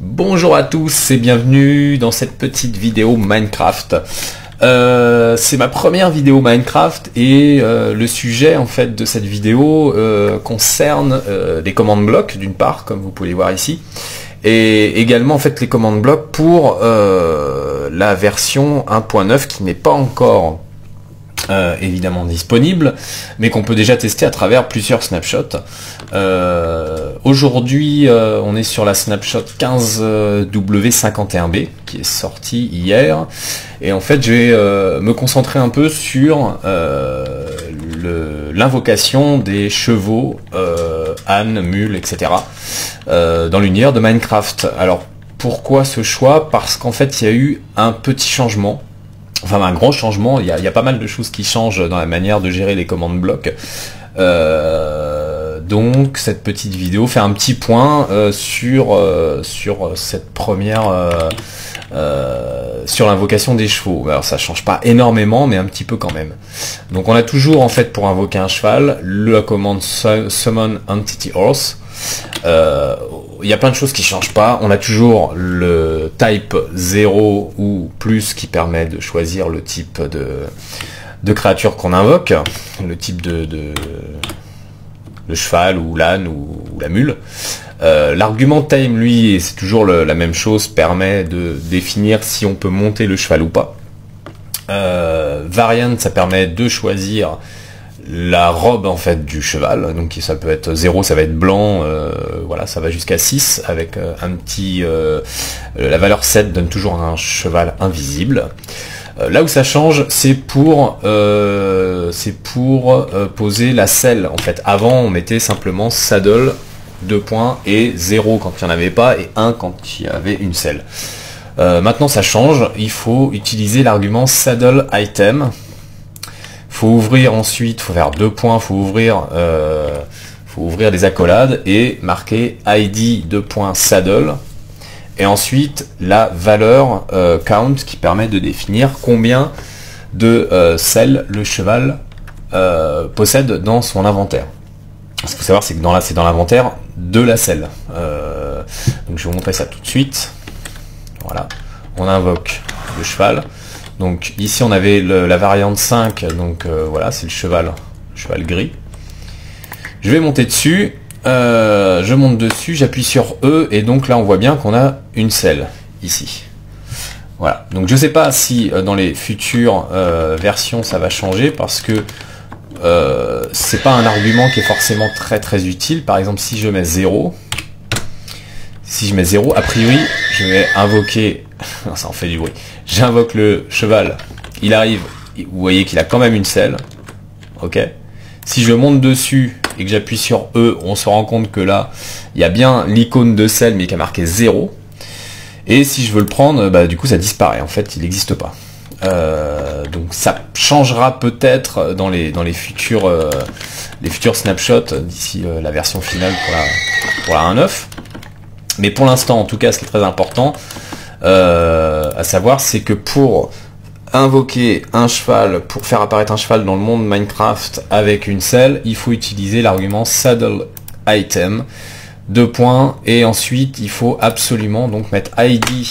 Bonjour à tous et bienvenue dans cette petite vidéo Minecraft. C'est ma première vidéo Minecraft et le sujet en fait de cette vidéo concerne les commandes blocs d'une part, comme vous pouvez les voir ici, et également en fait les commandes blocs pour la version 1.9 qui n'est pas encore évidemment disponible, mais qu'on peut déjà tester à travers plusieurs snapshots. Aujourd'hui, on est sur la snapshot 15W51B qui est sortie hier, et en fait, je vais me concentrer un peu sur l'invocation des chevaux, ânes, mules, etc. Dans l'univers de Minecraft. Alors, pourquoi ce choix? Parce qu'en fait, il y a eu un petit changement. Enfin, un grand changement, il y a pas mal de choses qui changent dans la manière de gérer les commandes blocs. Donc cette petite vidéo fait un petit point sur cette première sur l'invocation des chevaux. Alors ça change pas énormément, mais un petit peu quand même. Donc on a toujours en fait pour invoquer un cheval la commande Summon Entity Horse. Il y a plein de choses qui changent pas. On a toujours le type 0 ou plus qui permet de choisir le type de créature qu'on invoque, le type de cheval ou l'âne ou la mule. L'argument time, lui, c'est toujours la même chose, permet de définir si on peut monter le cheval ou pas. Variant, ça permet de choisir la robe en fait du cheval, donc ça peut être 0, ça va être blanc, voilà, ça va jusqu'à 6 avec un petit la valeur 7 donne toujours un cheval invisible. Là où ça change, c'est pour poser la selle. En fait, avant on mettait simplement saddle 2 points et 0 quand il n'y en avait pas et 1 quand il y avait une selle. Maintenant ça change, il faut utiliser l'argument saddle item. Faut ouvrir ensuite, faut faire 2 points, faut ouvrir les accolades et marquer ID 2 points saddle. Et ensuite la valeur count qui permet de définir combien de selles le cheval possède dans son inventaire. Ce qu'il faut savoir, c'est que c'est dans l'inventaire de la selle. Donc je vais vous montrer ça tout de suite. Voilà, on invoque le cheval. Donc ici on avait la variante 5, donc voilà, c'est le cheval gris. Je vais monter dessus, je monte dessus, j'appuie sur E, et donc là on voit bien qu'on a une selle, ici. Voilà, donc je sais pas si dans les futures versions ça va changer, parce que c'est pas un argument qui est forcément très utile. Par exemple, si je mets 0, a priori, je vais invoquer... ça en fait du bruit. J'invoque le cheval, il arrive, vous voyez qu'il a quand même une selle. Ok. Si je monte dessus et que j'appuie sur E, on se rend compte que là, il y a bien l'icône de selle, mais qui a marqué 0. Et si je veux le prendre, bah, du coup ça disparaît. En fait, il n'existe pas. Donc ça changera peut-être dans les futurs snapshots d'ici la version finale pour la 1.9. Mais pour l'instant, en tout cas, ce qui est très important à savoir, c'est que pour invoquer un cheval, pour faire apparaître un cheval dans le monde Minecraft avec une selle, il faut utiliser l'argument saddle item 2 points, et ensuite il faut absolument donc mettre ID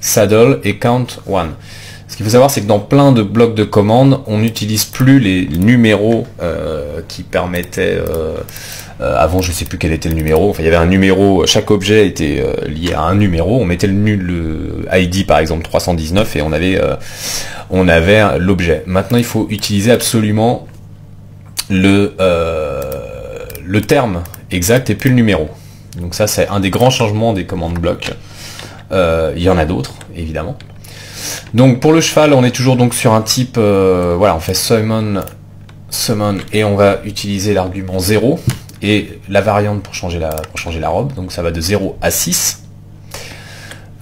saddle et count 1. Ce qu'il faut savoir, c'est que dans plein de blocs de commandes, on n'utilise plus les numéros qui permettaient... avant, je sais plus quel était le numéro. Enfin, il y avait un numéro, chaque objet était lié à un numéro. On mettait le ID, par exemple 319, et on avait l'objet. Maintenant, il faut utiliser absolument le terme exact et plus le numéro. Donc ça, c'est un des grands changements des commandes blocs. Il y en a d'autres, évidemment. Donc pour le cheval, on est toujours donc sur un type, voilà, on fait summon, et on va utiliser l'argument 0 et la variante pour changer la robe. Donc ça va de 0 à 6,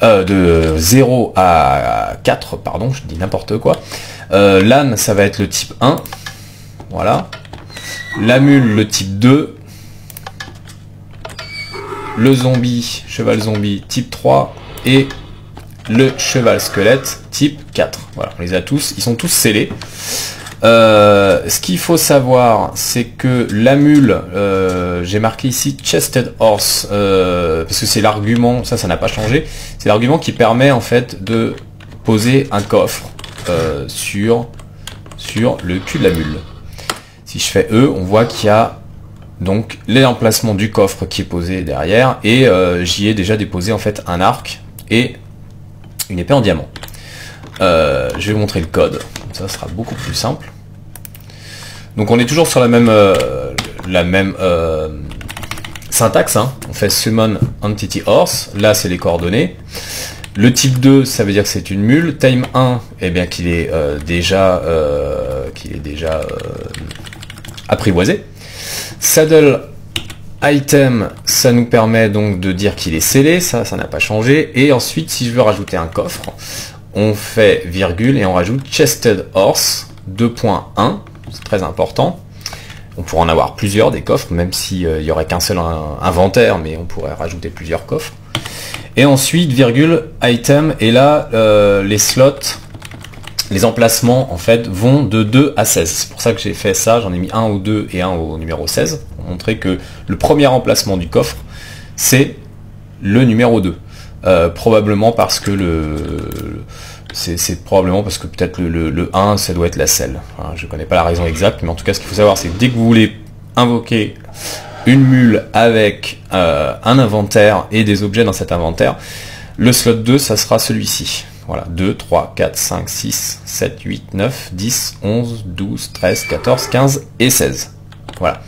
de 0 à 4, pardon, je dis n'importe quoi. L'âne, ça va être le type 1, voilà. La mule, le type 2. Le zombie, cheval zombie, type 3, et le cheval squelette type 4. Voilà, on les a tous, ils sont tous scellés. Ce qu'il faut savoir, c'est que la mule, j'ai marqué ici chested horse, parce que c'est l'argument, ça n'a pas changé, c'est l'argument qui permet en fait de poser un coffre sur le cul de la mule. Si je fais E, on voit qu'il y a donc l'emplacement du coffre qui est posé derrière, et j'y ai déjà déposé en fait un arc et une épée en diamant. Je vais vous montrer le code, ça sera beaucoup plus simple. Donc on est toujours sur la même syntaxe, hein. On fait summon entity horse, là c'est les coordonnées. Le type 2, ça veut dire que c'est une mule. Time 1, eh bien qu'il est déjà apprivoisé. Saddle item, ça nous permet donc de dire qu'il est scellé, ça n'a pas changé. Et ensuite, si je veux rajouter un coffre, on fait virgule et on rajoute chested horse 2.1, c'est très important. On pourrait en avoir plusieurs des coffres, même s'il n'y aurait qu'un seul inventaire, mais on pourrait rajouter plusieurs coffres. Et ensuite, virgule, item, et là, les slots, les emplacements, en fait, vont de 2 à 16. C'est pour ça que j'ai fait ça, j'en ai mis un au 2 et un au numéro 16, pour montrer que le premier emplacement du coffre, c'est le numéro 2. Probablement parce que c'est probablement parce que peut-être le 1, ça doit être la selle. Enfin, je connais pas la raison exacte, mais en tout cas, ce qu'il faut savoir, c'est que dès que vous voulez invoquer une mule avec un inventaire et des objets dans cet inventaire, le slot 2, ça sera celui-ci. Voilà, 2, 3, 4, 5, 6, 7, 8, 9, 10, 11, 12, 13, 14, 15 et 16. Voilà.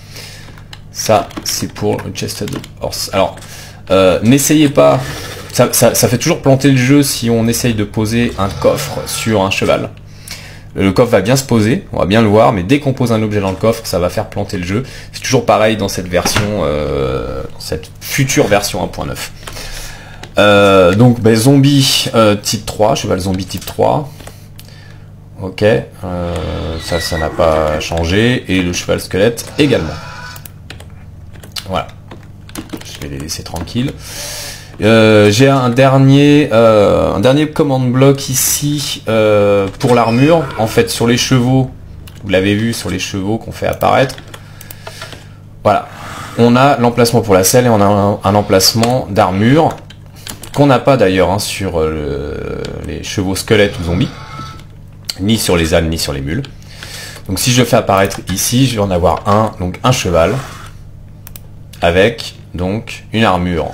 Ça, c'est pour le chested horse. Alors, n'essayez pas... Ça fait toujours planter le jeu si on essaye de poser un coffre sur un cheval. Le coffre va bien se poser, on va bien le voir, mais dès qu'on pose un objet dans le coffre, ça va faire planter le jeu. C'est toujours pareil dans cette version, cette future version 1.9. Donc zombie type 3, cheval zombie type 3. Ok, ça n'a pas changé, et le cheval squelette également. Voilà, je vais les laisser tranquilles. J'ai un dernier command block ici pour l'armure. En fait, sur les chevaux, vous l'avez vu, sur les chevaux qu'on fait apparaître. Voilà, on a l'emplacement pour la selle et on a un emplacement d'armure qu'on n'a pas d'ailleurs hein, sur les chevaux squelettes ou zombies, ni sur les ânes ni sur les mules. Donc si je fais apparaître ici, je vais en avoir un cheval avec donc une armure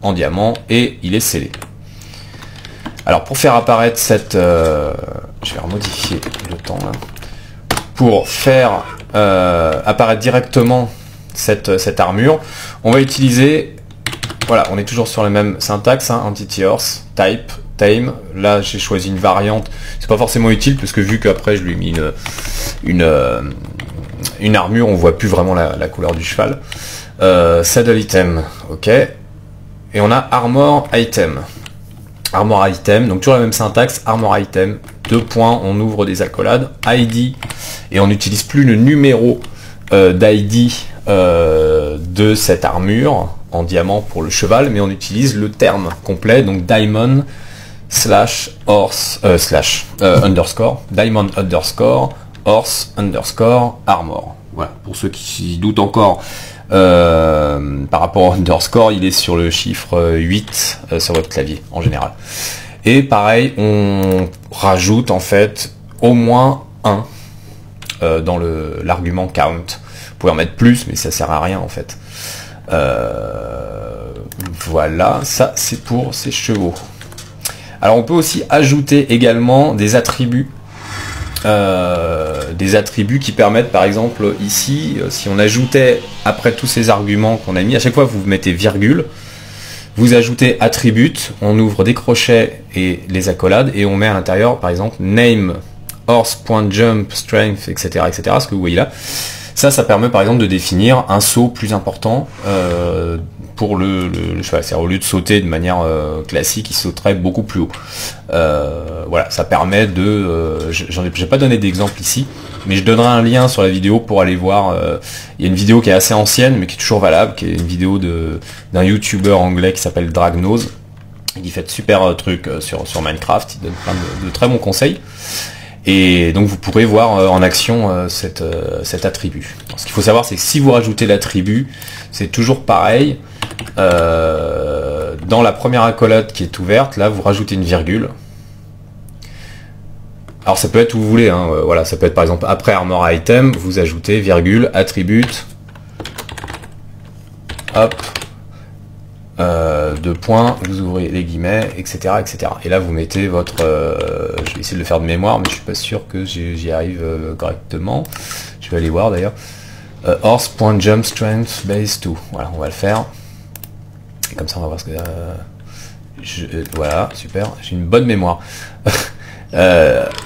en diamant et il est scellé. Alors pour faire apparaître cette... je vais remodifier le temps là. Pour faire apparaître directement cette armure, on va utiliser... Voilà, on est toujours sur la même syntaxe, hein, entity horse, type, time. Là j'ai choisi une variante, c'est pas forcément utile parce que vu qu'après je lui ai mis une armure, on voit plus vraiment la couleur du cheval. Saddle item, ok. Et on a armor item. Armor item, donc toujours la même syntaxe, armor item, 2 points, on ouvre des accolades, ID, et on n'utilise plus le numéro d'ID de cette armure en diamant pour le cheval, mais on utilise le terme complet, donc diamond slash horse underscore, diamond underscore horse underscore armor. Voilà, pour ceux qui doutent encore. Par rapport au underscore, il est sur le chiffre 8 sur votre clavier en général. Et pareil, on rajoute en fait au moins 1 dans l'argument count. Vous pouvez en mettre plus, mais ça sert à rien en fait. Voilà, ça c'est pour ces chevaux. Alors on peut aussi ajouter également des attributs. Qui permettent par exemple ici, si on ajoutait après tous ces arguments qu'on a mis, à chaque fois vous mettez virgule, vous ajoutez attribute, on ouvre des crochets et les accolades et on met à l'intérieur par exemple name, horse.jump, strength, etc., etc., ce que vous voyez là. Ça permet par exemple de définir un saut plus important pour le cheval. C'est-à-dire au lieu de sauter de manière classique, il sauterait beaucoup plus haut. Voilà, ça permet de... j'ai pas donné d'exemple ici, mais je donnerai un lien sur la vidéo pour aller voir. Il y a une vidéo qui est assez ancienne, mais qui est toujours valable, qui est une vidéo d'un YouTuber anglais qui s'appelle Dragnose. Il fait de super trucs sur Minecraft, il donne plein de très bons conseils. Et donc vous pourrez voir en action cet attribut. Alors, ce qu'il faut savoir, c'est que si vous rajoutez l'attribut, c'est toujours pareil. Dans la première accolade qui est ouverte, là vous rajoutez une virgule. Alors ça peut être où vous voulez, hein, voilà, ça peut être par exemple après armor item, vous ajoutez virgule, attribute, hop, 2 points, vous ouvrez les guillemets, etc. etc. Et là vous mettez votre... je vais essayer de le faire de mémoire, mais je suis pas sûr que j'y arrive correctement. Je vais aller voir d'ailleurs. Horse.jump strength base 2. Voilà, on va le faire. Et comme ça on va voir ce que... voilà, super, j'ai une bonne mémoire.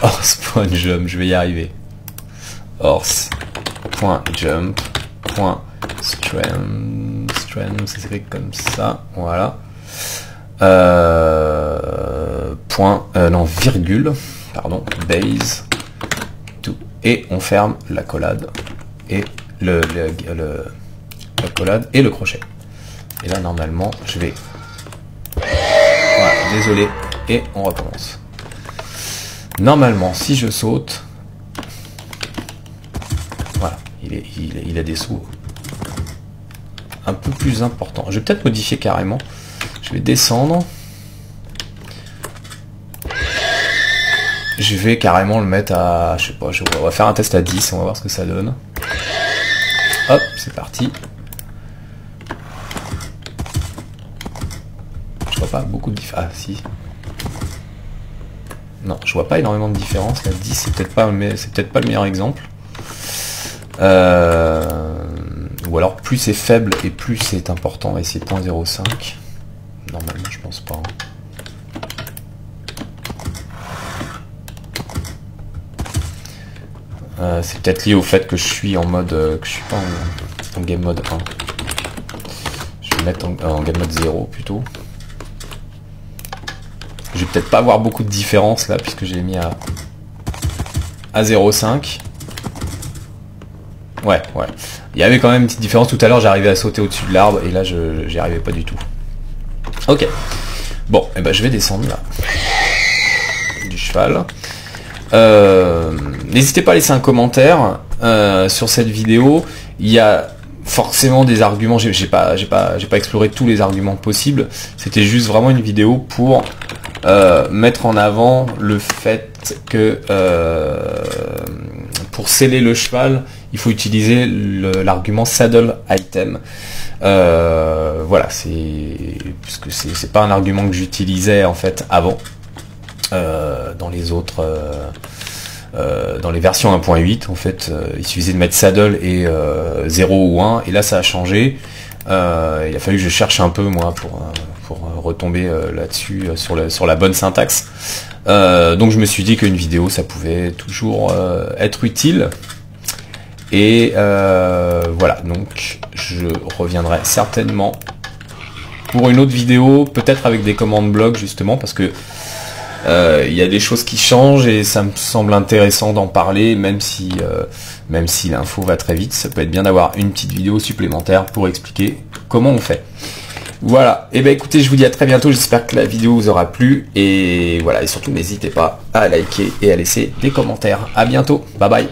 Horse.jump, je vais y arriver. Horse.jump.strength, c'est écrit comme ça, voilà. Non, virgule, pardon, base, tout. Et on ferme l'accolade et l'accolade et le crochet. Et là, normalement, je vais... Voilà, désolé, et on recommence. Normalement, si je saute, voilà, il a des sauts un peu plus importants. Je vais peut-être modifier carrément. Je vais descendre. Je vais carrément le mettre à, je sais pas, on va faire un test à 10, on va voir ce que ça donne. Hop, c'est parti. Je vois pas beaucoup de différence. Ah, si. Non, je vois pas énormément de différence. La 10, c'est peut-être pas le meilleur exemple. Ou alors plus c'est faible et plus c'est important. On va essayer 0.05. Normalement, je pense pas. C'est peut-être lié au fait que je suis en mode... que je suis pas en game mode 1. Je vais mettre en game mode 0 plutôt. Je vais peut-être pas avoir beaucoup de différence là, puisque j'ai mis à 0.5. Ouais. Il y avait quand même une petite différence. Tout à l'heure, j'arrivais à sauter au-dessus de l'arbre, et là, j'y arrivais pas du tout. Ok. Bon, et ben je vais descendre là. Du cheval. N'hésitez pas à laisser un commentaire sur cette vidéo. Il y a forcément des arguments. J'ai pas exploré tous les arguments possibles. C'était juste vraiment une vidéo pour mettre en avant le fait que pour sceller le cheval, il faut utiliser l'argument saddle item. Voilà, puisque c'est pas un argument que j'utilisais en fait avant dans les autres dans les versions 1.8 en fait, il suffisait de mettre saddle et 0 ou 1, et là ça a changé. Il a fallu que je cherche un peu moi pour retomber là-dessus sur la bonne syntaxe. Donc je me suis dit qu'une vidéo ça pouvait toujours être utile. Et voilà, donc je reviendrai certainement pour une autre vidéo, peut-être avec des commandes bloc justement, parce que il y a des choses qui changent et ça me semble intéressant d'en parler, même si l'info va très vite. Ça peut être bien d'avoir une petite vidéo supplémentaire pour expliquer comment on fait. Voilà, et ben écoutez, je vous dis à très bientôt, j'espère que la vidéo vous aura plu, et voilà, et surtout n'hésitez pas à liker et à laisser des commentaires. À bientôt, bye bye.